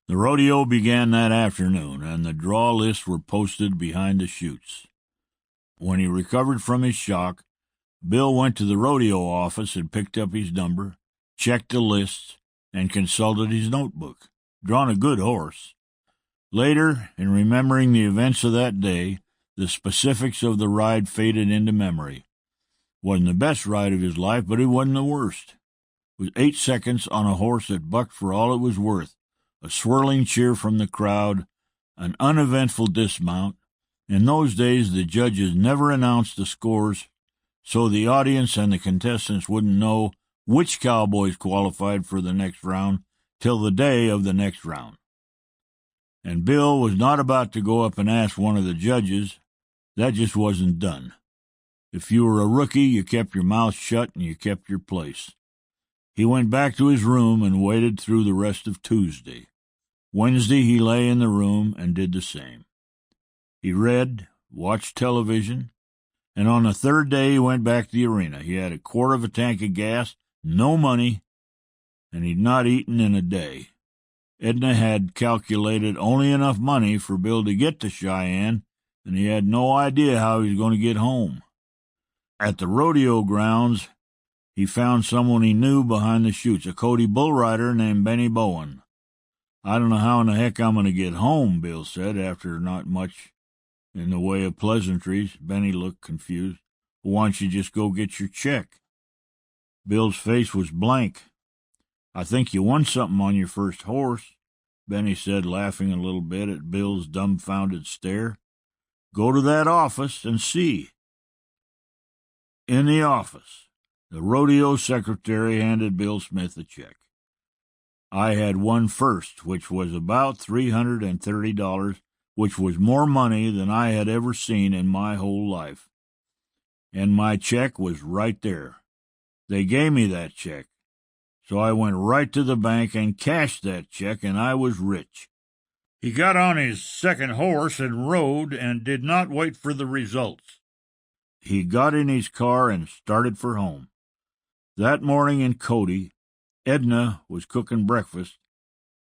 The rodeo began that afternoon, and the draw lists were posted behind the chutes. When he recovered from his shock, Bill went to the rodeo office and picked up his number, checked the lists, and consulted his notebook. Drawn a good horse. Later, in remembering the events of that day, the specifics of the ride faded into memory. Wasn't the best ride of his life, but it wasn't the worst. It was 8 seconds on a horse that bucked for all it was worth, a swirling cheer from the crowd, an uneventful dismount. In those days, the judges never announced the scores, so the audience and the contestants wouldn't know which cowboys qualified for the next round till the day of the next round. And Bill was not about to go up and ask one of the judges. That just wasn't done. If you were a rookie, you kept your mouth shut and you kept your place. He went back to his room and waited through the rest of Tuesday. Wednesday he lay in the room and did the same. He read, watched television, and on the third day he went back to the arena. He had a quarter of a tank of gas, no money, and he'd not eaten in a day. Edna had calculated only enough money for Bill to get to Cheyenne, and he had no idea how he was going to get home. At the rodeo grounds, he found someone he knew behind the chutes, a Cody bull rider named Benny Bowen. I don't know how in the heck I'm going to get home, Bill said, after not much in the way of pleasantries. Benny looked confused. Why don't you just go get your check? Bill's face was blank. I think you won something on your first horse, Benny said, laughing a little bit at Bill's dumbfounded stare. Go to that office and see. In the office, the rodeo secretary handed Bill Smith a check. I had won first, which was about $330, which was more money than I had ever seen in my whole life. And my check was right there. They gave me that check. So I went right to the bank and cashed that check, and I was rich. He got on his second horse and rode and did not wait for the results. He got in his car and started for home. That morning in Cody, Edna was cooking breakfast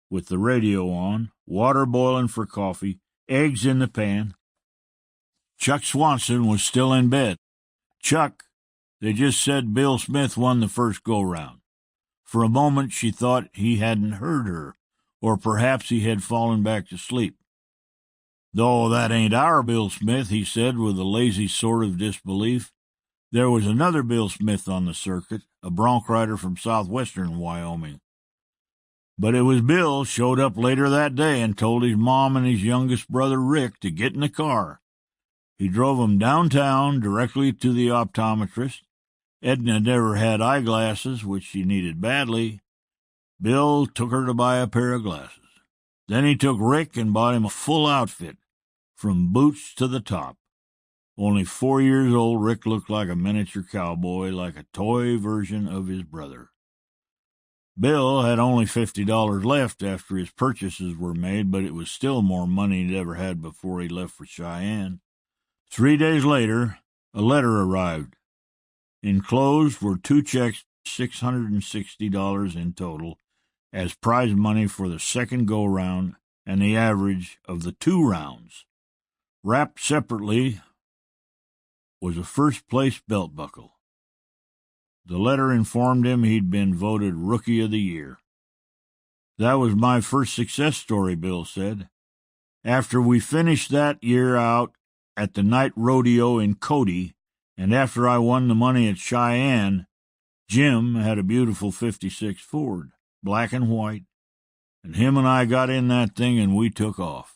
with the radio on, water boiling for coffee, eggs in the pan. Chuck Swanson was still in bed. Chuck, they just said Bill Smith won the first go-round. For a moment she thought he hadn't heard her, or perhaps he had fallen back to sleep. Though that ain't our Bill Smith, he said with a lazy sort of disbelief. There was another Bill Smith on the circuit, a bronc rider from southwestern Wyoming. But it was Bill showed up later that day and told his mom and his youngest brother Rick to get in the car. He drove them downtown directly to the optometrist. Edna never had eyeglasses, which she needed badly. Bill took her to buy a pair of glasses. Then he took Rick and bought him a full outfit, from boots to the top. Only 4 years old, Rick looked like a miniature cowboy, like a toy version of his brother. Bill had only $50 left after his purchases were made, but it was still more money he'd ever had before he left for Cheyenne. 3 days later, a letter arrived. Enclosed were 2 checks, $660 in total, as prize money for the second go-round and the average of the 2 rounds. Wrapped separately was a first-place belt buckle. The letter informed him he'd been voted Rookie of the Year. That was my first success story, Bill said. After we finished that year out at the night rodeo in Cody, and after I won the money at Cheyenne, Jim had a beautiful '56 Ford, black and white, and him and I got in that thing and we took off.